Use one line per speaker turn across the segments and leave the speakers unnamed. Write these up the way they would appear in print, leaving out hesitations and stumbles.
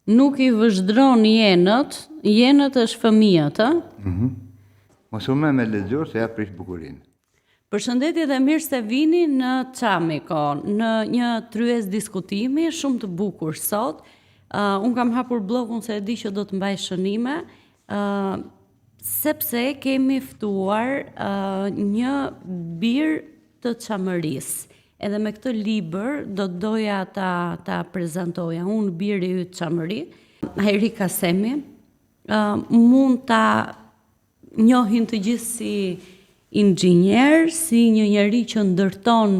Nuk i vëzhdron jenët është fëmijët, a?
Mos u me lexuar se ja prish bukurinë.
Përshëndetje dhe mirë se vini në Çamiko, në një tryez diskutimi shumë të bukur sot. Unë kam hapur blogun se e di që do të mbaj shënime, sepse kemi ftuar një bir të Çamërisë. Edhe me këtë libër do të doja ta prezantoja unë biri yt Çamëri, Hajri Kasemi. Mund ta njohin të gjithë si inxhinier, si një njeri që ndërton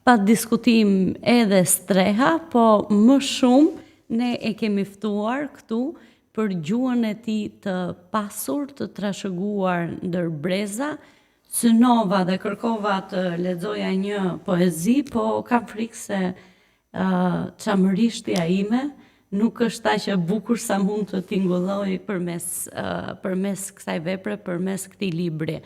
pa diskutim edhe streha, po më shumë ne e kemi ftuar këtu për gjuhën e tij të pasur, të trashëguar ndër breza. Synova dhe kërkova të lexoja një poezi, po kam frikë se çamërishtja ime nuk është aq e bukur sa mund të tingulloj përmes kësaj vepre, përmes këtij libri.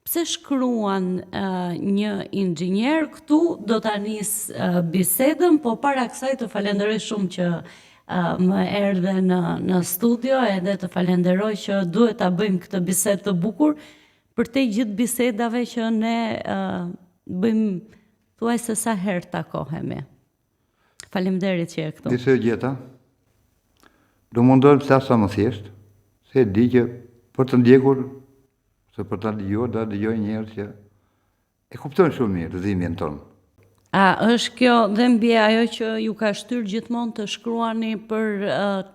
Pse shkruan një inxhinier këtu, do ta nis bisedën, po para kësaj të falenderoj shumë që më erdhe në studio, edhe të falenderoj që duhet ta bëjmë këtë bisedë të bukur për te gjithë bisedave që ne bëjmë thuajse sa herë takohemi. Faleminderit që je këtu.
Disa gjeta. Do mundohem të flas sa më thjesht, se di që për të ndjekur, se për ta dëgjuar, do dëgjoj njerëz që e kuptojnë shumë mirë dhimbjen tonë.
A është kjo dhe mbi ajo që ju ka shtyr gjithmonë të shkruani për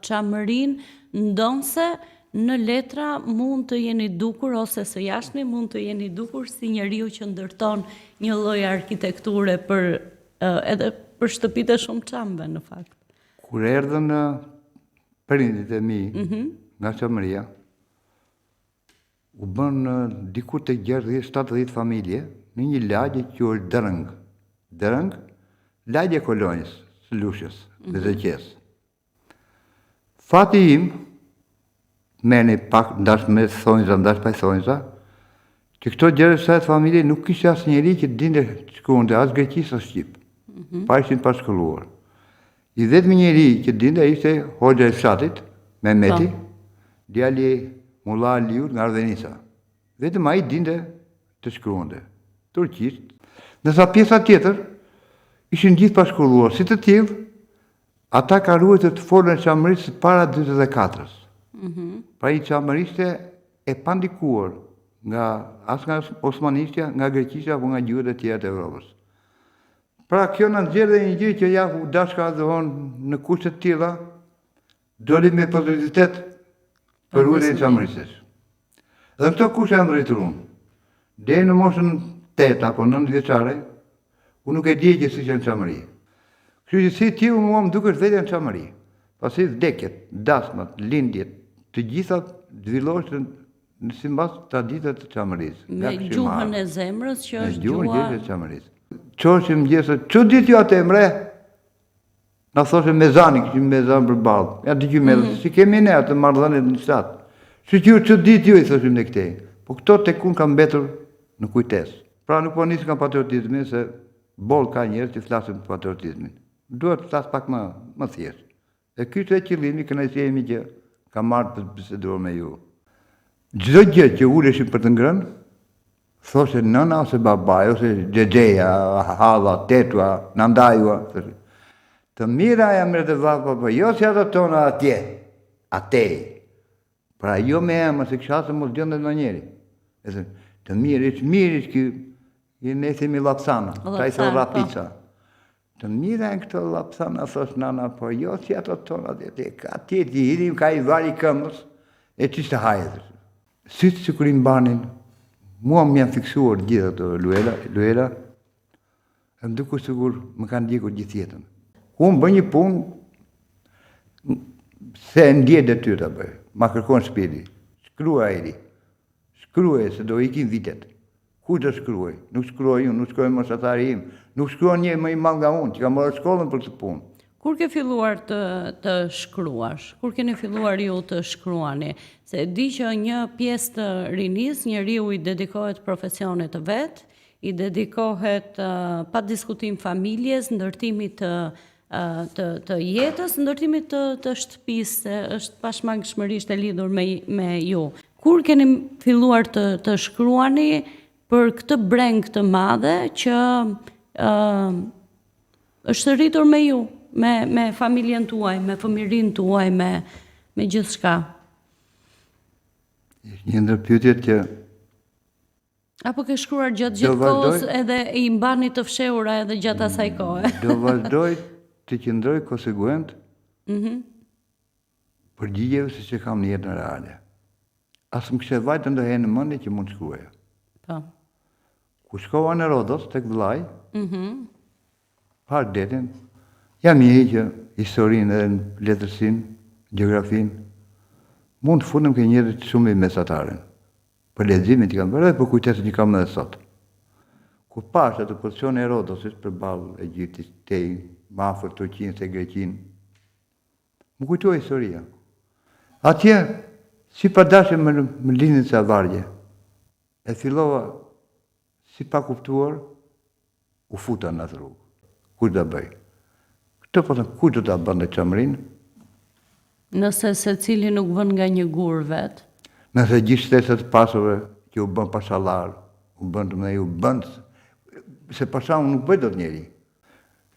Çamërinë, ndonse në letra mund të jeni dukur, ose së jashtmi mund të jeni dukur si njeriu që ndërton një lloj arkitekture edhe për shtëpitë shumë çamëve në fakt.
Kur erdhën prindit e mi nga Çamëria, u bën diku të 60-70 familje në një lagje që është Dërëng. Dërëng, lagje e kolonjës, së Lushës dhe Zëqes. Fati im, meni pak ndash me thonjza, ndash pa thonjza, që këto 60 familje nuk kishte as njeri që dinte shkruante as greqisht as shqip. Pa ishin pa shkolluar. I vetmi njeri që dinte ishte hoxha i fshatit, Mehmeti, djali Mulla Aliut nga Ardenisa. Vetëm ai dinte të shkruante. Turqisht. Ndërsa pjesa tjetër ishin gjithë pa shkolluar. Si të tillë, ata ka ruajtur të folën Çamërisë para 44-s. Pra i Çamërishte e pandikuar as nga osmanistja, nga greqishtja apo nga gjuhët e tjera të Evropës. Pra kjo na nxjerrë një gjë që ja u dashka në kushte të tilla, doli me pozitivitet për ruajtjen e Çamërisë. Dhe këto kushte janë drejtuar unë. Deri në moshën 8 apo 9 vjeçare, unë nuk e di që si janë Çamëri. Kështu që si ti mua më duket vetëm Çamëri. Pasi vdekjet, dasmat, lindjet, të gjitha zhvillohen në sipas traditave të Çamërisë.
Me gjuhën e zemrës që është
gjuha e Çamërisë. Çoshim mëngjesë, çu ditë ju atë mre? Na thoshte mezani, kishim mezan përballë. Ja dëgjoj si kemi ne atë marrëdhënie në shtat. Çu ditë ju i thoshim ne këtej. Po këto tek unë kanë mbetur në kujtesë. Pra nuk po nis nga patriotizmi, se boll ka njerëz që flasin për patriotizmin. Duhet të flas pak më thjesht. E ky është qëllimi, kënaqësia ime që kam marrë të biseduar me ju. Çdo gjë që uleshim për të ngrënë, thoshte nëna ose babai ose xhexheja, halla, tetua, nandajua. Të mira jam të vapa, po jo si ato tona atje. Atej. Pra jo me emër se kisha se mos gjendet në njeri. Të mirë që ne themi lapsana, ta i thon rapica. Të mira e këto lapsana, thosh nana, po jo si ato tona atje. Atje t'i hirim ka i vari këmbës, e ç'ishte hajër. Si kur i mbanin, mua më janë fiksuar gjithë ato luela, e më duket sikur më kanë ndjekur gjithë jetën. Unë bën një punë se ndje detyrë ta bëj. Ma kërkon shpirti. Shkruaj se do ikin vitet. Ku do shkruaj? Nuk shkruaj unë, nuk shkruaj moshatari im, nuk shkruan një më i madh nga unë, që ka marrë shkollën për këtë punë.
Kur ke filluar të shkruash? Kur keni filluar ju të shkruani? Se di që një pjesë të rinis, njeriu i dedikohet profesionit të vet, i dedikohet pa diskutim familjes, ndërtimit të të jetës, ndërtimit të shtëpisë, se është pashmangshmërisht e lidhur me ju. Kur keni filluar të shkruani për këtë breng të madhe që është rritur me ju, me familjen tuaj, me fëmirin tuaj, me gjithë shka?
Një ndër pyetjet që
Apo ke shkruar gjatë kohës edhe i mbani të fshehura edhe gjatë asaj kohe?
Do vazhdoj të qëndroj konsekuent përgjigjeve se që kam në jetën reale. Asë më kështë vajtë ndërherë në mendje që mund shkruaja.
Po.
Ku shkova në Rodos, tek vllai, parë detin, jam i që historinë edhe letërsinë, gjeografinë, mund të fundem ke njerëzit shumë i mesataren. Për leximin që kam bërë dhe për kujtesën që kam edhe sot. Kur pash atë pozicion e Rodosit përballë Egjiptit, tej, më afër Turqinë se Greqinë, më kujtoi historia. Atje, si pa dashje më lindin sa vargje. E fillova, si pa kuptuar, u futa në atë rrugë. Kush do bëj? Këtë po thëmë, kush do ta bënte çamrin?
Nëse secili nuk vën nga një gur vetë.
Nëse gjithë shtetet pasurve që u bën pashallar, u bën të mëdhenj, u bën se pasha nuk bëj dot njeri.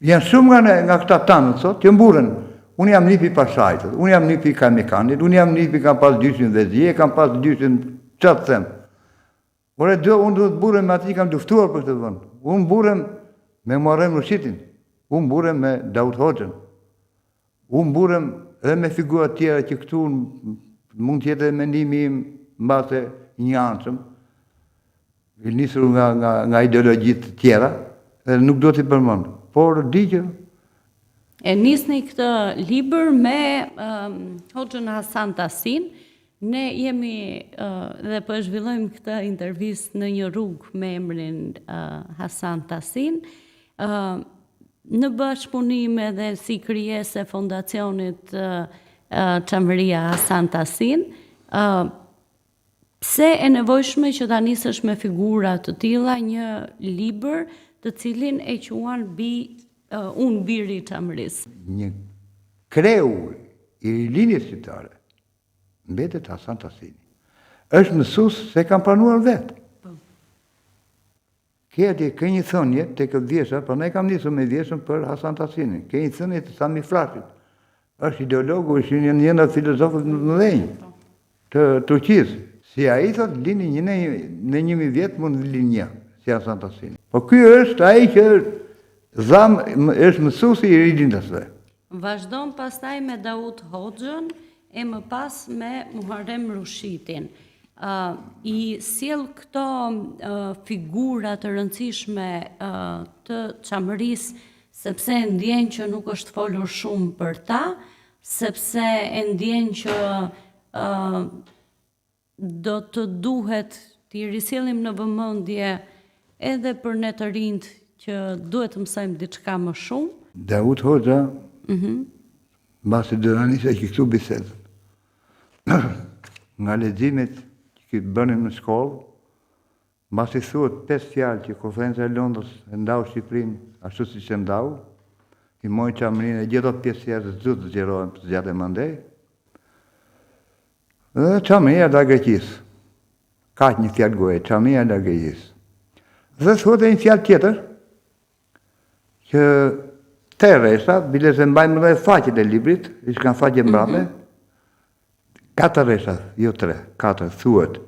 Janë shumë nga këta tanë sot që mburren. Unë jam nipi pashajt, unë jam nipi kamekanit, unë jam nipi kam pas dyshin vezje, kam pas dyshin çfarë të them. Unë do të burrem me atë kam duftuar për këtë vend. Unë burrem me Muharrem Rushitin, unë burrem me Davut Hoxhën. Unë burrem edhe me figura tjera që këtu mund të jetë mendimi im mbase i njëanshëm, i nisur nga ideologjitë tjera, dhe nuk do t'i përmend. Por di që
e nisni këtë libër me Hoxhën Hasan Tasin. Ne jemi dhe po e zhvillojmë këtë intervistë në një rrugë me emrin Hasan Tasin, në bashkëpunim edhe si krijesë e fondacionit Çamëria Hasan Tasin. Pse e nevojshme që ta nisësh me figura të tilla një libër të cilin e quan unë biri i Çamërisë?
Një kreu i rilinjes shqiptare mbetet Hasan Tasini. Është mësues se kam pranuar vetë. Ke një thënie tek Vjesha, por ne kam nisur me Vjeshën për Hasan Tasinin. Ke një thënie të Sami Frashit. Është ideologu, është një nga filozofët më të mëdhenj të Turqisë. Si ai thotë, lini një në 1000 vjet mund të linë një, si Hasan Tasini. Po ky është ai që është mësuesi i rilindësve.
Vazhdon pastaj me Davut Hoxhën e më pas me Muharrem Rushitin. I sjell këto figura të rëndësishme të Çamërisë sepse ndjen që nuk është folur shumë për ta, sepse ndjen që do të duhet t'i risjellim në vëmendje edhe për ne të rinjt që duhet të mësojmë diçka më shumë.
Davut Hoxha, mbasi do na nisej këtu bisedën. Nga leximet që bënim në shkollë, mbasi thuhet 5 fjalë që konferenca e Londrës e ndau Shqipërinë ashtu siç e ndau, i moj Çamërinë e gjithë pjesë të zot zgjerohen të zgjatë mandej. Dhe Çamëria da Greqisë. Ka një fjalë goje, Çamëria da Greqisë. Dhe thuhet një fjalë tjetër që te rresha, bile se mbajmë edhe faqet e librit, që kanë faqe mbrapa. 4 rresha, jo 3, 4 thuhet.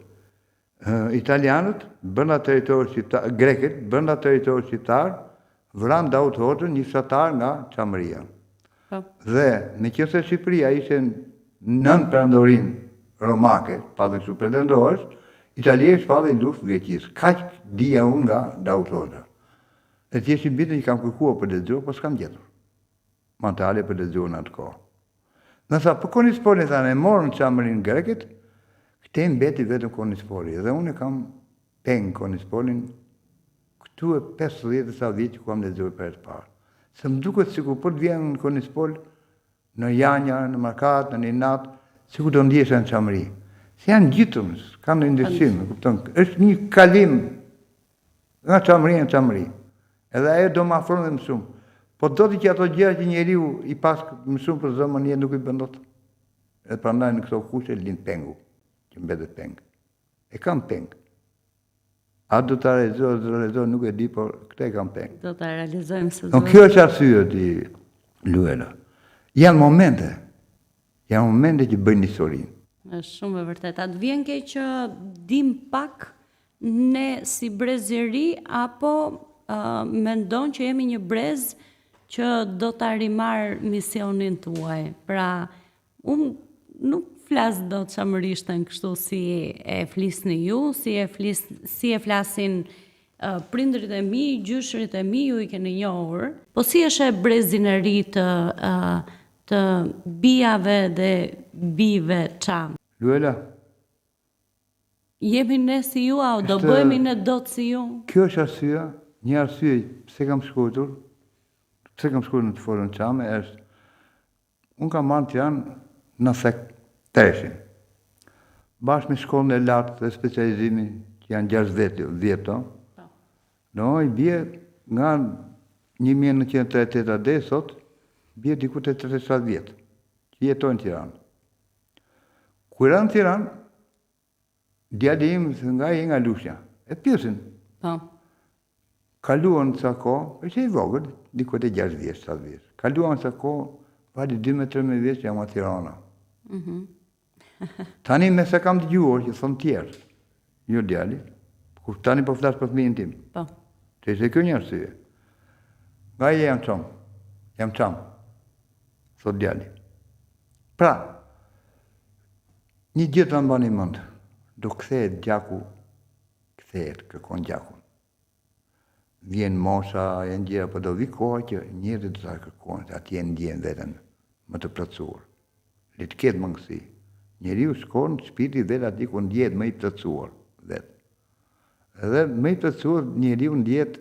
Italianët brenda territorit shqiptar, grekët brenda territorit shqiptar, vran Davut Hoxhën, një fshatar nga Çamëria. Dhe meqense Shqipëria ishte nën perandorinë romake, pa dhe kështu pretendohesh, Italia shpallej luftë Greqisë. Kaq dija unë nga Davut Hoxha. E thjesht bitën që kam kërkuar për lexuar, po s'kam gjetur materiale për lexuar në atë kohë. Nësa për Konispoli thanë e morën Çamërinë grekët, këte mbeti vetëm Konispoli. Dhe unë kam peng Konispolin këtu e 50 sa vjeç që kam lexuar për të parë. Se më duket sikur po të vjen në Konispol, në Janja, në Markat, në Ninat, sikur do ndjesha në Çamëri. Se janë gjitur, kanë në ndërsim, kupton? Është një kalim nga Çamëria në Çamëri. Edhe ajo do më afron më shumë. Po do t'i që ato gjëra që njeriu i pas më shumë për zëmën jetë nuk i bën dot. E prandaj në këto kushte lind pengu, që mbetet peng. E kam peng. A do ta realizoj, nuk e di, por këtë e kam peng.
Do ta realizojmë së
No, kjo është arsye ti, Luela. Janë momente që bëjnë historinë.
Është shumë e vërtet. A të vjen keq që dim pak ne si brezëri apo mendon që jemi një brez që do ta rimarr misionin tuaj? Pra, unë nuk flas dot çamërishtën kështu si e flisni ju, si e flasin prindrit e mi, gjyshrit e mi, ju i keni njohur. Po si është e brezin e ri të bijave dhe bijve çam?
Luela,
Jemi ne si ju, a do bëhemi ne dot si ju?
kjo është arsye, një arsye pse kam shkuar në të forën çame është unë kam marrë në Tiranë në Treshin. Bashkë me shkollën e lartë dhe specializimin që janë 6 vjetë. No, i bie nga 1938 deri sot, bie diku te 37 vjetë, që jetojnë në Tiranë. Kur në Tiranë, djali im nga Lushnja, e pyesin.
Po.
Kaluan sa kohë, është i vogël, diku te 6 vjeç, 7 vjeç. Kaluan sa kohë, pali 12-13 vjeç jam në Tirana. Tani me sa kam dëgjuar që thonë tjerë, jo djali, kur tani po flas për fëmijën tim.
Po.
Të ishte kjo një arsye. Nga jam çam, thot djali. Pra, një gjë të mbani mend, do kthehet gjaku, kërkon gjakun. Vjen mosha, janë gjëra, po do vi koha që njerëzit do ta kërkojnë, atje ndjen veten më të plotësuar. Le të ketë mangësi. Njeriu shkon shpirti vetë aty ku ndjehet më i plotësuar vetë. Edhe më i plotësuar njeriu ndjehet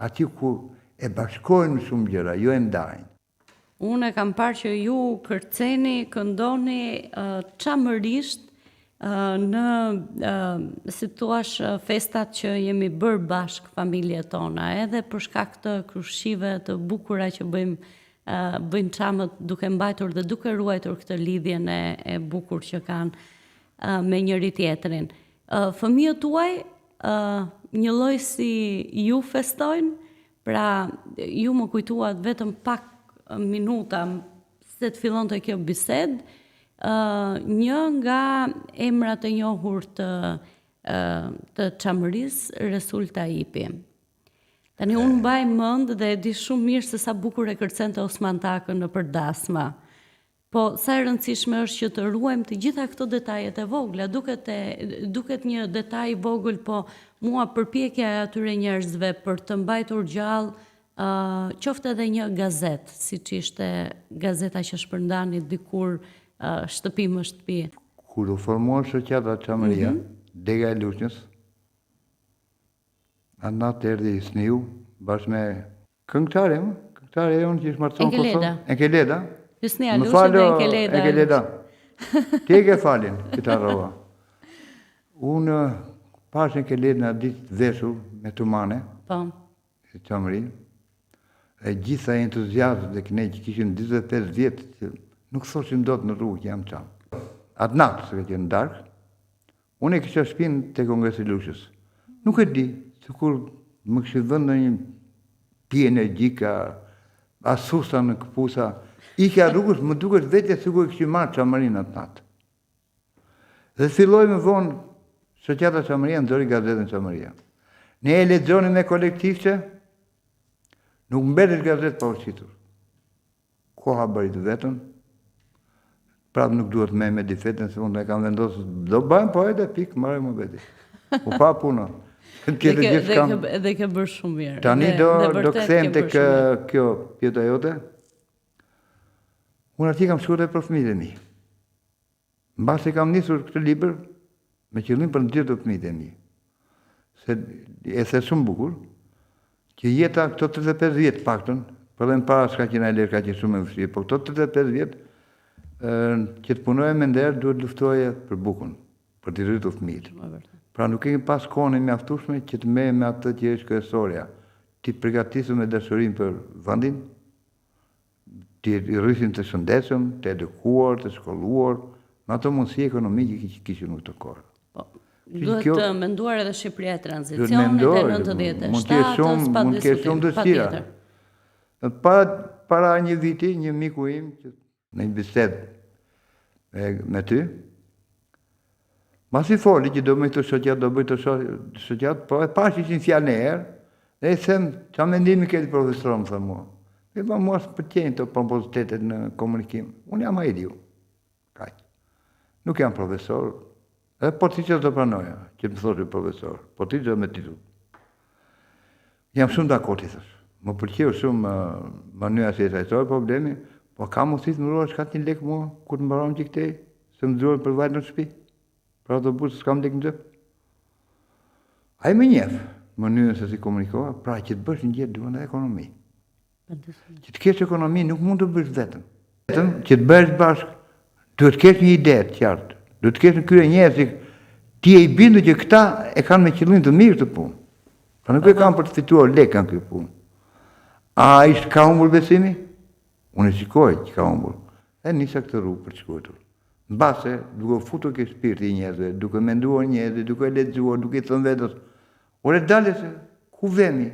aty ku e bashkojnë shumë gjëra, jo e ndajnë.
Unë e kam parë që ju kërceni, këndoni çamërisht në si thua festat që jemi bërë bashkë familjet tona, edhe për shkak të krushqive të bukura që bëjnë çamët duke mbajtur dhe duke ruajtur këtë lidhjen e bukur që kanë me njëri tjetrin. Fëmijët tuaj një lloj si ju festojnë, pra ju më kujtuat vetëm pak minuta se të fillonte kjo bisedë, një nga emrat e njohur të çamërisë, Resul Taipi. Tani unë mbaj mend dhe e di shumë mirë se sa bukur e kërcente Osman Takën në përdasma. Po sa e rëndësishme është që të ruajmë të gjitha këto detajet e vogla, duket një detaj i vogël, po mua përpjekja e atyre njerëzve për të mbajtur gjallë qoftë edhe një gazetë, siç ishte gazeta që shpërndani dikur shtëpi më shtëpi.
Kur u formuar shoqata Çamëria, dega e Lushnjës, atë natë erdhi Sniu, bashkë me këngëtare jonë që ishë martuar në Kosovë. Enkeleda.
Hysnia Lushnjë dhe
Enkeleda. Ti e ke falin, këta rova. Unë pash Enkeleda në ditë veshur me tumane, Çamëri, e gjitha entuziastë dhe këne që kishin 25 vjetë, që nuk thoshim dot në rrugë që jam çam. Atë natë, se ka qenë darkë, unë e kisha shpinë te Kongresi Lushnjës. Nuk e di, sikur më kishte vënë në një pije energjika, asusa në këpusa, ikja rrugës, më duket vetë sikur e kishim marrë Çamërinë atë natë. Dhe filloi më vonë shoqata Çamëria nxori gazetën Çamëria. Ne e lexonim me kolektiv që nuk mbetet gazetë pa ushitur. Koha bëri të vetën, prapë nuk duhet me difetën, se unë e kam vendosur, do bëjmë po edhe pikë, marrë më beti. U pa puna.
Dhe ke bërë shumë mirë.
Tani do kthejmë tek kjo pjeta jote. Unë atje kam shkruar për fëmijët e mi. Mbasi kam nisur këtë libër me qëllim për ndjerë të fëmijët e mi. Se e the shumë bukur, që jeta këto 35 vjetë paktën, për dhe në para s'ka qenë lirë, ka qenë shumë e vështirë, po këto 35 vjetë, që të punoje me nderë, duhet luftoje për bukën, për të rritur fëmijët. Pra nuk kemi pas kohën e mjaftueshme që të merrem me atë që është kryesorja, ti përgatitur me dashurinë për vendin, të rrisin të shëndetshëm, të edukuar, të shkolluar, me ato mundësi ekonomike që kishin në këtë kohë.
Po, duhet të menduar edhe Shqipëria e tranzicionit e 97-ës,
mund të ketë shumë dëshira. Para një viti, një miku im, në një bisedë me ty, mas i foli që do me të shoqat, po e pash ishin fjalë në herë, dhe i them, qa mendimi këtë profesor, më thë mua. E pa mua së përqenjë të pompozitetet në komunikim. Unë jam airiu. Kaq. Nuk jam profesor. Edhe po t'i që të pranoja, që më thoshtë profesor. Po t'i që me titull. Jam shumë dakord, i thash. Më pëlqeu shumë mënyra si e trajtoj problemi, po ka mundësi të më ruash ka një lek mua, kur të mbaron që këtej, se më duhet për vajtë në shtëpi. Për autobus s'kam lek në xhep. Ai më njeh mënyrën se si komunikova, pra që të bësh një gjë duhet edhe ekonomi. Që të kesh ekonomi nuk mund të bësh vetëm. Vetëm që të bësh bashkë, duhet të kesh një ide të qartë. Duhet të kesh në krye njerëz që ti je i bindur që këta e kanë me qëllim të mirë të punë. Po nuk e kanë për të fituar lekë në këtë punë. A ishtë ka humbur besimi? Unë e shikoj që ka humbur. E nisa këtë rrugë për të shkuetur. Në base, duke futur ke shpirti i njerëzve, duke menduar njerëzve, duke lexuar, duke thënë vetes, ore dale se ku vemi?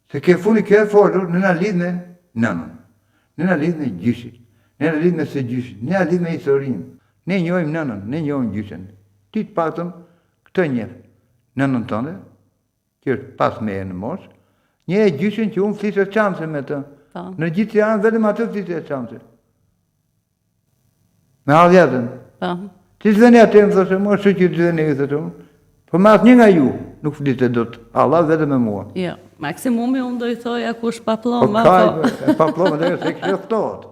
Se ke funi ke folur, në na lidh me nënën, në na lidh me gjyshin, në na lidh me së gjyshin, në na lidh me historinë. Ne njohim nënën, ne njohim gjyshin. Ti të paktën këtë njeh. Nënën tënde, që është pas meje në moshë, një e gjyshin që unë flisë çamse me të. Në gjithë janë vetëm atë flisë çamse. Me ardhjatën. Ti të veni atë më thoshe, mua shu që të veni i thëtë unë. Po me asë një nga ju, nuk fliste do të, Allah vetëm me mua.
Jo, maksimumi unë do i thoja kush pa ploma.
Pa ploma, dhe se kështë ftohet.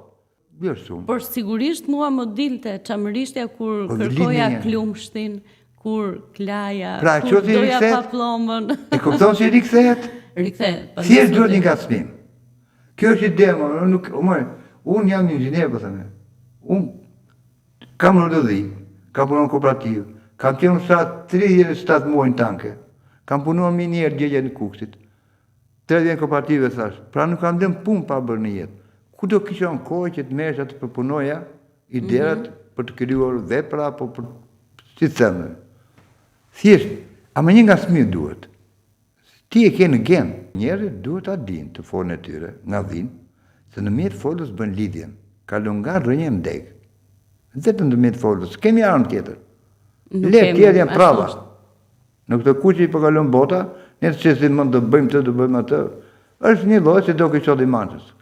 Jo shumë.
Por sigurisht mua më dilte çamërishtja kur kërkoja klumshtin, kur klaja, kur doja pa plomën.
E kupton si rikthehet?
Rikthehet.
Thjesht duhet një ngacmim. Kjo është ide, unë jam inxhinier, po thënë. Unë kam rrodhi, kam punuar në kooperativë, kam qenë sa 37 muaj në tanke, kam punuar minier gjegje në Kukësit. 3 vjen kooperative thash, pra nuk kam dhënë punë pa bërë në jetë. Ku do kisha në kohë që të merresh atë përpunoja ideat për të krijuar vepra apo për si thënë. Thjesht, ama një ngacmim duhet. Ti e ke në gen. Njerëzit duhet ta dinë të folën e tyre, nga vinë, se në mjet folës bën lidhjen. Kalon nga rrënje në deg. Vetëm në mjet folës, kemi armë tjetër. Le tjerë janë prava. Në këtë kuqë i përkalon bota, ne të qesim mund të bëjmë të, të bëjmë atë, është një lloj se do kishot i manqës.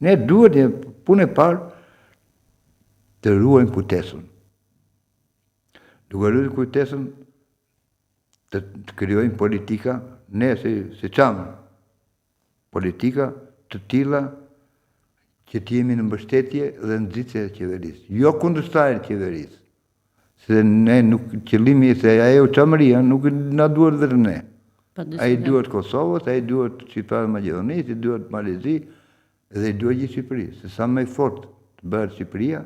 Ne duhet një punë e parë të ruajmë kujtesën. Duke ruajtur kujtesën, të krijojmë politika, ne si çamë, politika të tilla që të jemi në mbështetje dhe nxitje e qeverisë, jo kundërshtar e qeverisë. Se ne nuk qëllimi se ajo çamëria nuk na duhet vetëm ne. Ai duhet Kosovës, ai duhet Shqiptar Maqedonisë, ai duhet Malezi dhe ai duhet gjithë Shqipërisë. Se sa më fort të bëhet Shqipëria,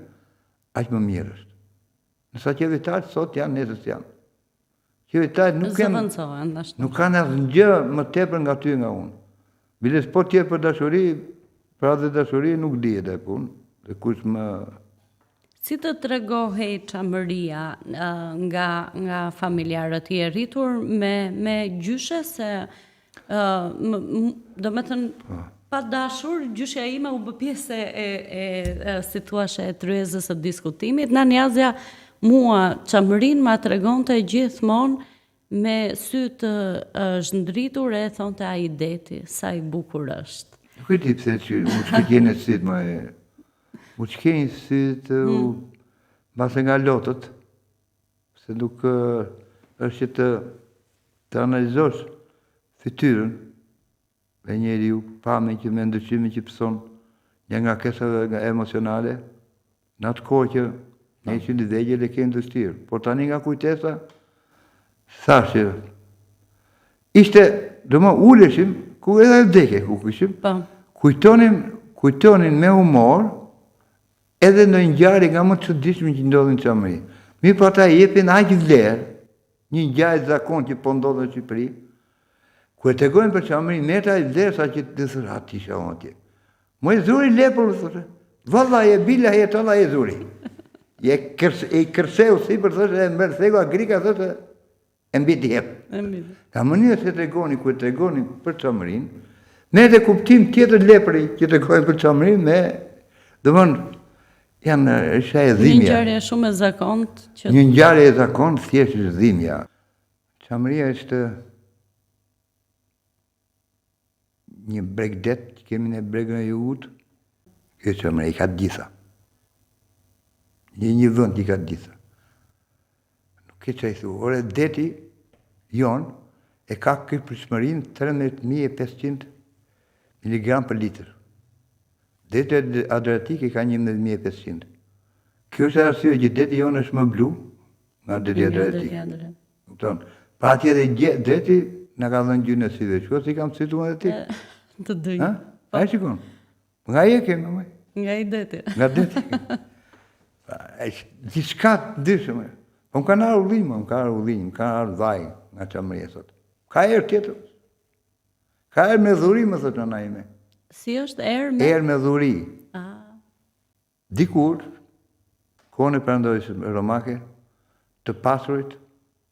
aq më mirë është. Nësa qevetarët sot janë, nesër janë. Qevetarët nuk kanë asgjë më tepër nga ty nga unë. Biles po tjerë për dashuri, pra dhe dashuri nuk dihet e punë. Dhe kush më...
Si të tregohej çamëria nga familjarët? I rritur me gjyshe se do me thënë pa dashur, gjyshja ime u bë pjesë e si thuashe e tryezës së diskutimit. Nanjazja mua çamërin ma tregonte gjithmonë me sy të zhndritur e thonte ai deti, sa i bukur është.
Nuk e di pse që mu shkëgjene sytë më e... Mu qkejnë sytë base nga lotët, se nuk është që të analizosh fytyrën e njeriu, pamjen që me ndryshimin që pëson një nga kesave emocionale, në atë kohë që ne ishim të vegjël e kemi vështirë. Por tani nga kujtesa, thashë, ishte, do më uleshim, ku edhe vdekje ku kishim, kujtonin me humor, edhe në ngjarje nga më të çuditshme që ndodhin në çamëri. Mirë po ata jepin aq vlerë, një ngjarje zakon që po ndodh në Shqipëri, ku e tregojnë për çamëri, merret aq vlerë sa që të thërrat isha unë atje. Mo e zuri lepër, thotë. Valla e bila e tolla e zuri. E kërseu si për thotë e mërthego agrika thotë e mbiti hep. Ka mënyrë se tregoni ku tregoni për çamërinë, me edhe kuptim tjetër lepëri që tregojnë për çamërinë me domthon janë është e dhimbja.
Një ngjarje shumë e zakontë që
Një ngjarje e zakontë thjesht është dhimbja. Çamëria është një bregdet që kemi në bregën e jugut, kjo çamëria i ka të gjitha. Një vend i ka të gjitha. Nuk e çaj thu, ore deti jon e ka krypërshmërinë 13.500 mg për litër. Deti Adriatik ka 11.500. Kjo është arsye që deti jon është më blu nga deti Adriatik. Kupton? Pa atje dhe deti na ka dhënë gjyrën e syve. Shko si kam situar edhe ti.
Të dëj.
Ha? A e shikon? Nga i e kemi, më.
Nga i deti.
Nga deti. Gjithçka të ndryshme. Po më kanë ardhur udhim, më kanë ardhur vaj nga çamëria sot. Ka erë tjetër. Ka erë me dhuri, më thotë nëna ime.
Si është erë me?
Erë me dhuri. Dikur, kohën e perandojës romake, të pasurit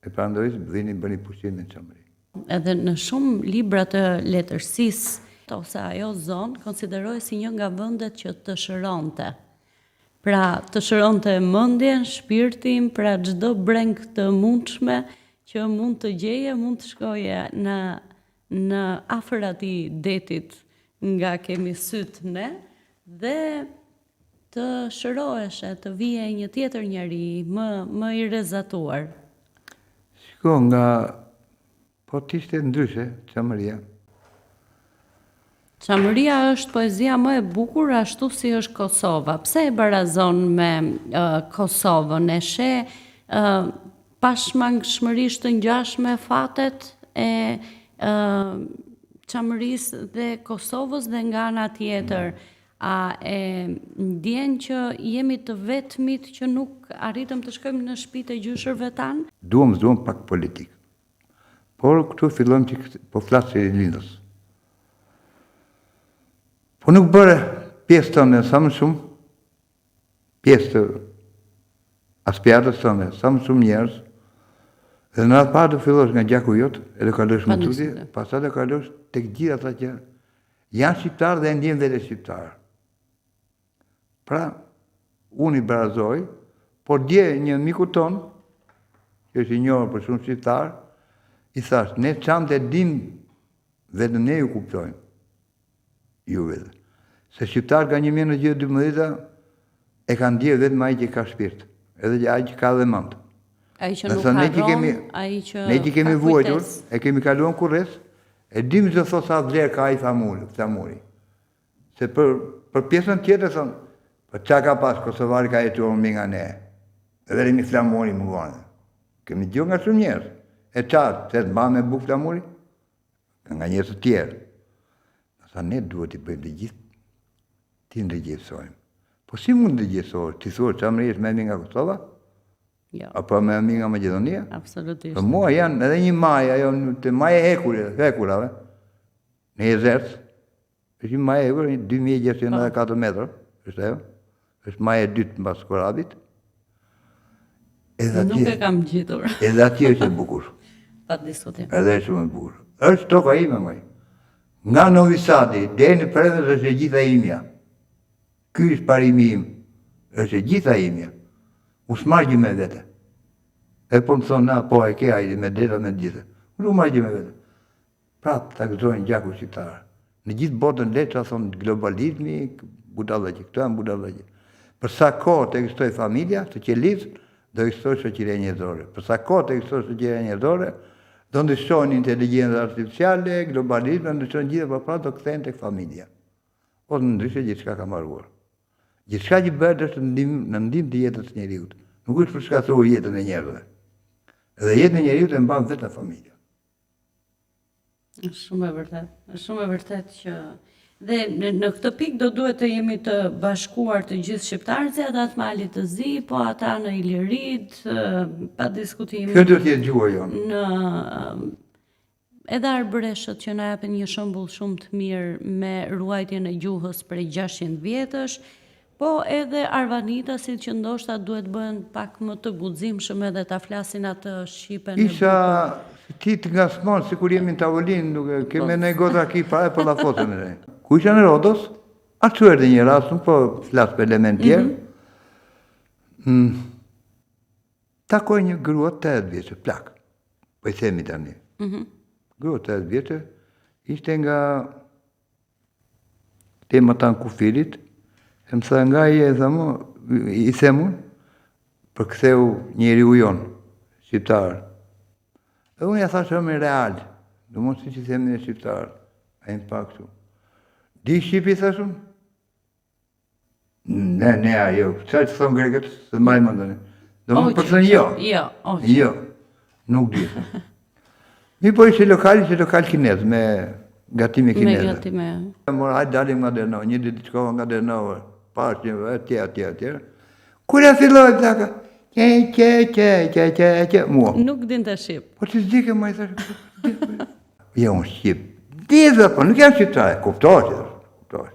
e perandojës vinin bëni pushime në çamëri.
Edhe në shumë libra të letërsisë, ose ajo zonë konsiderohej si një nga vendet që të shëronte. Pra, të shëronte mendjen, shpirtin, pra çdo breng të mundshme që mund të gjeje, mund të shkoje në afër atij detit nga kemi syt ne dhe të shëroheshe, të vije një tjetër njeri më i rrezatuar.
Shiko, nga po t'ishte ndryshe, çamëria.
Çamëria është poezia më e bukur ashtu si është Kosova. Pse e barazon me Kosovën? E sheh pashmangshmërisht të ngjashme fatet e çamërisë dhe Kosovës dhe nga ana tjetër. A e ndjen që jemi të vetmit që nuk arritëm të shkojmë në shtëpitë e gjyshërve tanë?
Duam pak politikë. Por këtu fillon që po flas si lindës. Po nuk bëre pjesë tonë sa më shumë, pjesë të aspiatës tonë sa më shumë njerëz, dhe në atë parë të fillosh nga gjaku jot, edhe kalosh më tutje, pastaj kalosh tek gjithë ata që janë shqiptarë dhe ndjen vetë shqiptarë. Pra, unë i barazoj, por dje një miku ton, që është i njohur për shumë shqiptarë, i thash, ne çamtë dim vetë ne ju kuptojmë. Juve. Se shqiptarë ka 1912 e kanë ndje vetëm ai që ka shpirt, edhe ai që ka dhe mend.
Ai që nuk harron, ai që
ne që kemi vuajtur, e kemi kaluar kurrës, e dim se thos sa vlerë ka ai famuri. Se për pjesën tjetër thon, po çka ka pas kosovari ka jetuar më nga ne. Edhe mi flamuri më vonë. Kemi dëgjuar nga shumë njerëz. E çat, se të mbanë me buk flamuri? Nga njerëz të tjerë. Sa ne duhet i bëjmë të gjithë, ti ndërgjegjësojmë. Po si mund ndërgjegjësohesh? Ti thua çamëria është më e mirë nga Kosova?
Jo.
Apo më e mirë nga Maqedonia?
Absolutisht.
Po mua janë edhe një majë, ajo të majë hekurave, në Jezerc, është një majë hekur, 2604 metra, është ajo, është majë e dytë mbas Korabit.
Nuk e kam gjetur.
Edhe atje është e bukur.
Pa diskutim.
Edhe është shumë e bukur. Është toka ime, moj. Nga Novi Sadi, deri në Prevez është e gjitha imja. Ky është parimi im, është e gjitha imja. U s'marrë me vete. E po më thonë, na, po e ke ajdi me deta me gjitha. Unë u marrë me vete. Prapë ta gëzojnë gjaku shqiptarë. Në gjithë botën letra thonë globalizmi, budallëgji, këto janë budallëgji. Për sa kohë të ekzistoj familja, të qelizë, do ekzistoj shoqëria njerëzore. Për sa kohë të ekzistoj shoqëria njerëzore, do ndryshojnë inteligjenca artificiale, globalizmi, ndryshojnë gjithë, por pra do kthehen tek familja. Po ndryshe gjithçka ka mbaruar. Gjithçka që bëhet është në ndihmë të jetës së njeriu. Nuk është për shkatërruar jetën e njerëzve. Dhe jetën e njeriu e mban vetëm familja.
Është shumë e vërtetë. Është shumë e vërtetë që dhe në këtë pikë do duhet të jemi të bashkuar të gjithë shqiptarët, ata të Malit të Zi, po ata në Ilirit, pa diskutim.
Kjo duhet të jetë gjuha jonë.
edhe arbreshët që na japin një shembull shumë të mirë me ruajtjen e gjuhës prej 600 vjetësh, po edhe arvanitasit që ndoshta duhet bëhen pak më të guximshëm edhe ta flasin atë shqipen e
Isha ti të nga smonë, si kur jemi në tavolinë, nuk keme në gotra ki para e për la foto me ne. Ku isha në Rodos, atë që erdi një rast, nuk po flasë për element tjerë, takoj një grua 8 vjeqë, plak, po i themi tani. Grua 8 vjeqë, ishte nga tema tanë kufirit, e më tha nga i themun, për këtheu njeri u jonë, shqiptarë. E unë ja thashë me real, do mos si që themi në shqiptarë, a im pak shumë. Di Shqipi, thashëm? Ne, ajo, qa që thonë greket, se të majë më ndëne. Do më përthën jo. Jo, nuk di. Mi po ishe lokal kinez, me gatime kineze.
Me gatime.
Mora, hajtë dalim nga Dernovë, një ditë shkova nga Dernovë, pash një tjera. Kur e filloj, plaka, që, mua.
Nuk din të shqip.
Po që s'dike, ma i thashë, jo, unë shqip. Dizë, po, nuk jam shqiptare, kuptohet.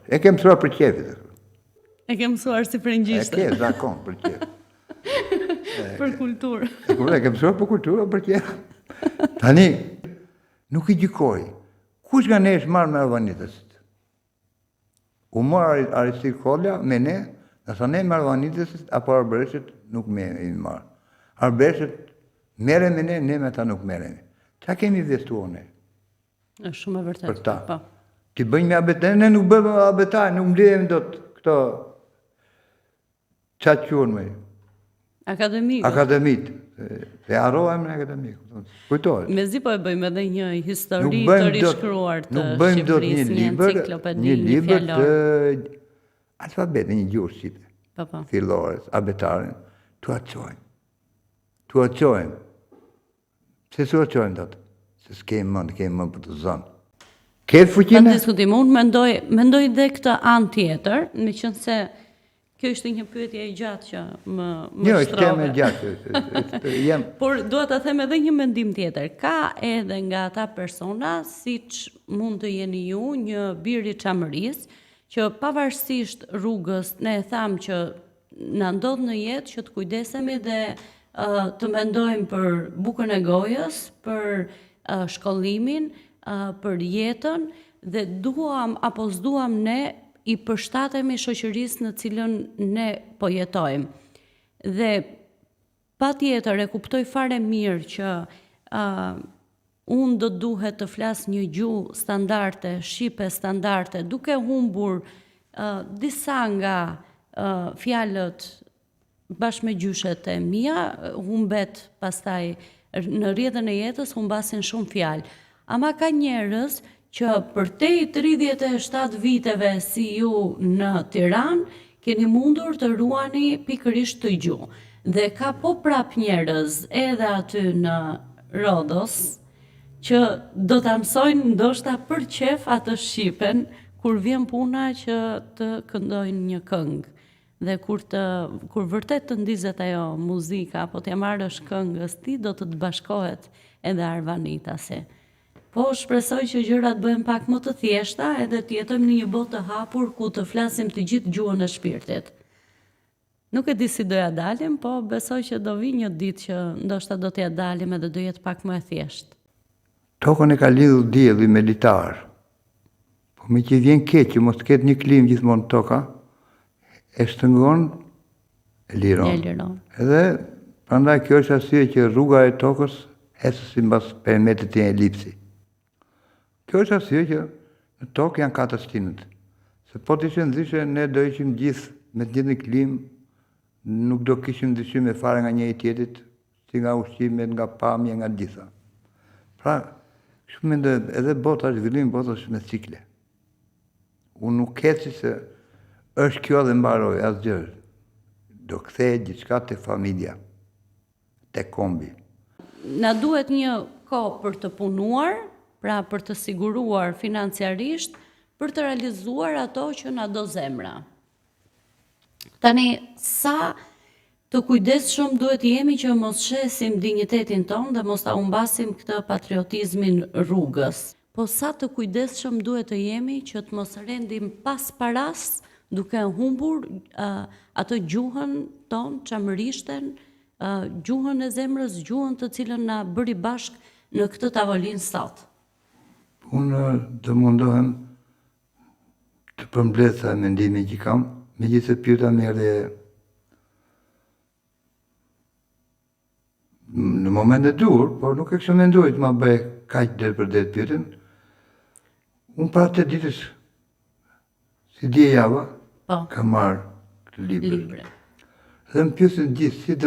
E kem mësuar për qefit.
E kem mësuar si frëngjishtë.
E ke, zakon, për qefit.
Për kulturë.
E kem mësuar për kulturë, për qefit. Tani, nuk i gjykoj. Kush nga ne është marrë me arvanitësit? U marrë Aristik Kolja me ne, nësa ne me arvanitësit, apo arbreshët nuk me i marrë. Arbreshët mere me ne, ne me ta nuk mere me. Qa kemi investuar ne?
Është shumë e vërtetë.
Për ta. Ti bëjmë me abetaj, ne nuk bëjmë abetaj, nuk mblidhem do të këto qatë qurën me.
Akademikët.
Akademit. E arrohem në akademik. Kujtohet.
Me zi po e bëjmë edhe një histori të rishkruar të Shqipërisë, një enciklopedi, një fjallor.
Të alfabet, një gjurë shqipe. Fillores, abetarin. Tu atë qojmë. Se su atë qojmë datë. Se s'kemë më për të zonë. Këtë fuqinë?
Pa diskutim, unë mendoj dhe këtë anë tjetër, në qënë se kjo ishte një pyetje e gjatë që më shtrove.
Jo, ishte me gjatë.
Por duhet të them edhe një mendim tjetër. Ka edhe nga ata persona, si që mund të jeni ju, një bir i Çamërisë, që pavarësisht rrugës, ne e thamë që na ndodh në jetë që të kujdesemi dhe të mendojmë për bukën e gojës, për shkollimin, për jetën, dhe s'duam ne i përshtatemi shoqërisë në cilën ne po jetojmë. Dhe patjetër e kuptoj fare mirë që unë do duhet të flas një gjuhë standarde, shqipe standarde, duke humbur disa nga fjalët bashkë me gjyshet e mia, humbet pastaj në rrjetën e jetës humbasin shumë fjalë. Ama ka njerëz që përtej 37 viteve si ju në Tiranë, keni mundur të ruani pikërisht të gjuhë. Dhe ka po prap njerëz edhe aty në Rodos, që do të mësojnë ndoshta për qef atë shqipen, kur vjen puna që të këndojnë një këngë. Dhe kur vërtet të ndizet ajo muzika, apo t'ja marrësh këngës ti, do të bashkohet edhe arvanitasi. Po shpresoj që gjërat bëhen pak më të thjeshta edhe të jetojmë në një botë të hapur ku të flasim të gjithë gjuhën e shpirtit. Nuk e di si doja dalim, po besoj që do vi një ditë që ndoshta do t'ja dalim edhe do jetë pak më e thjeshtë.
Tokën e ka lidhur dielli me litar. Po me që vjen keq që mos të ketë një klim gjithmonë toka, e shtë e liron. Edhe prandaj kjo është arsye që rruga e tokës ecë sipas perimetrit të elipsi. Kjo është arsye që në tokë janë 4 stinët. Se po të ishën ndryshe, ne do ishim gjithë me të njëjtin klim, nuk do kishim ndryshime fare nga njëri tjetrit, si nga ushqimet, nga pamja, nga gjitha. Pra, kështu mendoj, edhe bota, zhvillimi bota është me cikle. Unë nuk eci se është kjo dhe mbaroj, asgjë. Do kthehet gjithçka te familja, te kombi.
Na duhet një kohë për të punuar, pra për të siguruar financiarisht, për të realizuar ato që na do zemra. Tani, sa Të kujdesshëm duhet jemi që mos shesim dinjitetin ton dhe mos ta humbasim këtë patriotizmin rrugës. Po sa të kujdesshëm duhet të jemi që të mos rendim pas paras duke humbur atë gjuhën ton, çamërishten, gjuhën e zemrës, gjuhën të cilën na bëri bashk në këtë tavolinë sot.
Unë të mundohem të përmbledh sa mendimin që kam, megjithëse pyeta më erdhi në momente dur, por nuk e kisha menduar të ma bëj kaq det për det pyetjen. Unë para 8 ditësh, si dje java, kam marrë këtë libër. Dhe më pyesin gjithë,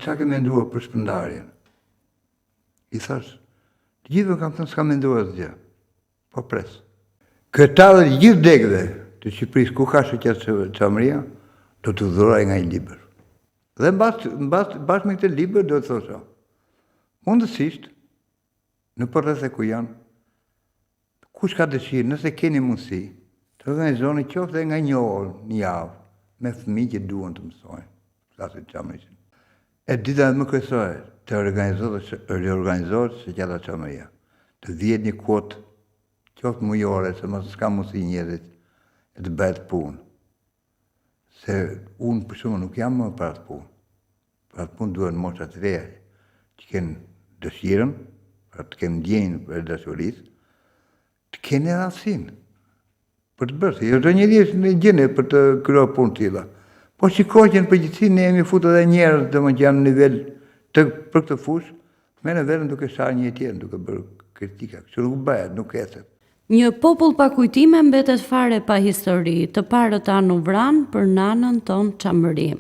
çka ke menduar për shpërndarjen? I thash, të gjithëve kam thënë s'kam menduar asgjë. Po pres. Kryetarët e gjithë degëve të Shqipërisë ku ka shoqëria, do të dhuroj nga një libër. Dhe bashkë me këtë libër do të thosha, mundësisht, në përreth e ku janë, kush ka dëshirë, nëse keni mundësi, të organizoni qoftë nga një orë, një javë, me fëmijë që duan të mësojnë, flasin çamërisht. E dita më kryesore, të reorganizohet shoqata çamëria, të vihet një kuotë, qoftë mujore, se mos s'ka mundësi njerëzit e të bëhet punë. Se unë për shumë nuk jam më për atë punë. Për atë punë duhen mosha të reja, që kenë dëshirën, për të kenë ndjenjën për dashurisë, të kenë edhe aftësinë për të bërë. Jo çdo njeri është në gjendje për të kryer punë tilla. Po shikoj që në përgjithësi ne jemi futur edhe njerëz domethënë që janë në nivel për këtë fushë, merren veten duke sharë një tjetër, duke bërë kritika. Kështu nuk bëhet, nuk ecet.
Një popull pa kujtime mbetet fare pa histori, të parët tanë u vranë për nanën tonë çamëri.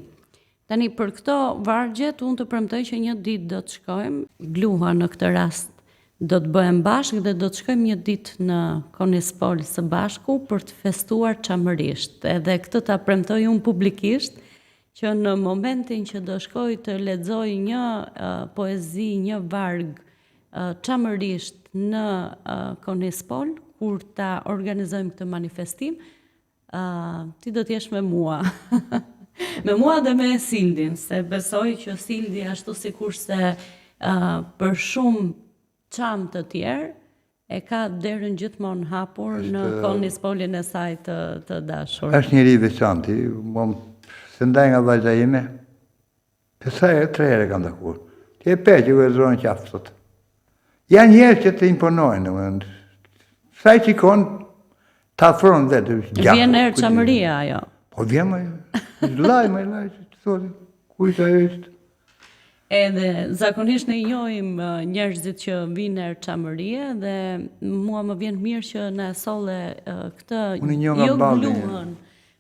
Tani për këto vargjet unë të premtoj që një ditë do të shkojmë, Gluha në këtë rast do të bëhem bashkë dhe do të shkojmë një ditë në Konispol së bashku për të festuar çamërisht. Edhe këtë ta premtoj unë publikisht që në momentin që do shkoj të lexoj një poezi, një varg çamërisht në Konispol, kur ta organizojmë këtë manifestim, ti do t'jesh me mua. Me mua dhe me Sildin, se besoj që Sildi ashtu sikurse për shumë çam të tjerë e ka derën gjithmonë hapur në Konispolin e saj të dashur.
Është njëri i veçantë, se ndaj nga vajza ime, pesa e 3 herë kam takuar. Ti e pe që u ezronë qafë sot. Janë njerëz që të imponojnë, domethënë. Sa i qikon, ta afron vetë.
Vjen erë çamëria ajo.
Po vjen më, laj, që të thodi, kujt ajo është.
Edhe zakonisht ne njohim njerëzit që vinë erë çamërie dhe mua më vjen mirë që na e solle këtë jo Gluhën,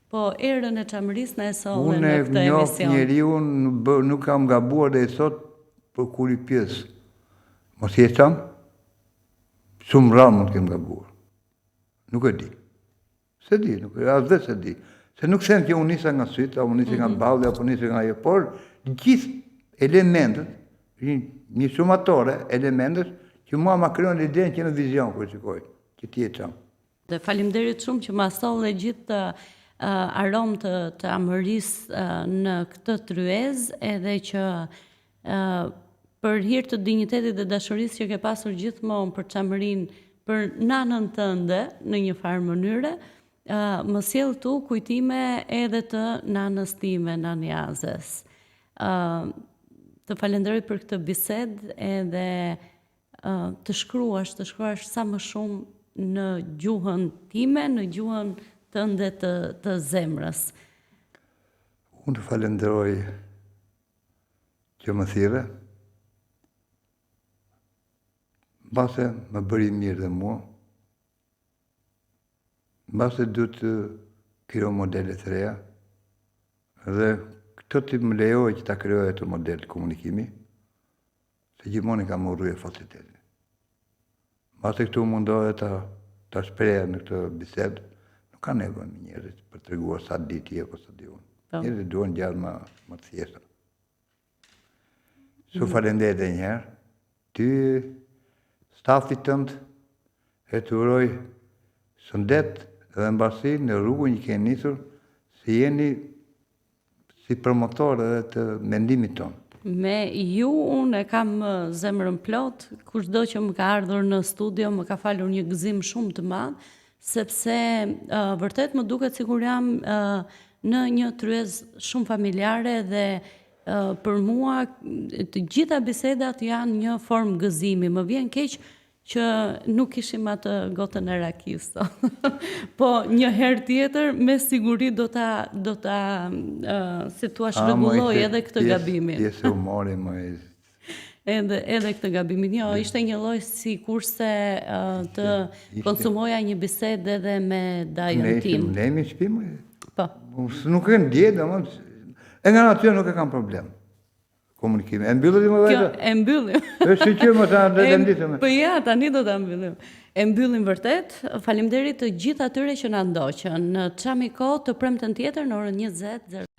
po erën e çamërisë na e solle në këtë emision.
Unë e njoh njeriu, nuk kam gabuar dhe sot për kur i pjesë. Mos i e çam, shumë rrallë mund të kem gabuar. Nuk e di. Se di, as vetë se di. Se nuk them që unë nisa nga sytë, apo nisa nga balli, apo nisa nga ajo, por gjithë elementet, një shumatore elementet, që mua ma kryon idenë që në vizion kur shikoj, që ti e çam.
Dhe faleminderit shumë që ma solle gjithë aromë të amërisë në këtë tryez, edhe që për hir të dinjitetit dhe dashurisë që ke pasur gjithmonë për çamërinë, për nanën tënde në një farë mënyre, më sjell tu kujtime edhe të nanës time, Nanjazes. Të falenderoj për këtë bisedë edhe të shkruash sa më shumë në gjuhën time, në gjuhën tënde të zemrës.
Unë të falenderoj që më thirre, mbase më bëri mirë dhe mua, mbase du të kryo modele të reja, dhe këtë të më lejoj që ta kryoj të model të komunikimi, se gjithmoni ka më rruje faciliteti. Mbase këtu mundohet ta shpreja në këtë bised, nuk ka nevojë me njerëzit për të treguar sa di ti apo sa di unë. Njerëzit duan gjallë më të thjeshta. Su falenderit e njëherë, ty stafit tënd, e të uroj shëndet dhe mbarësi në rrugën që keni nisur, se si promotor edhe të mendimit tonë.
Me ju, unë e kam zemrën plot, kushdo që më ka ardhur në studio, më ka falur një gëzim shumë të madh, sepse vërtet më duket sikur jam në një tryezë shumë familjare dhe për mua të gjitha bisedat janë një formë gëzimi. Më vjen keq që nuk ishim atë gotën e rakis. Po një herë tjetër me siguri do ta si thua rregulloj edhe këtë gabimin.
Pjesë humori më
Edhe këtë gabimin. Jo, ishte një lloj sikurse të konsumoja një bisedë edhe me dajën tim.
Ne jemi në shtëpi më.
Po.
Nuk e ndje, domethënë. E nga natyra nuk e kam problem. Komunikimi. E mbyllim më vajtë?
Kjo e mbyllim.
Është që më ta ndetëm.
Po ja, tani do ta mbyllim. E mbyllim vërtet. Faleminderit të gjithë atyre që na ndoqën. Në çami kohë të premten tjetër në orën 20:00.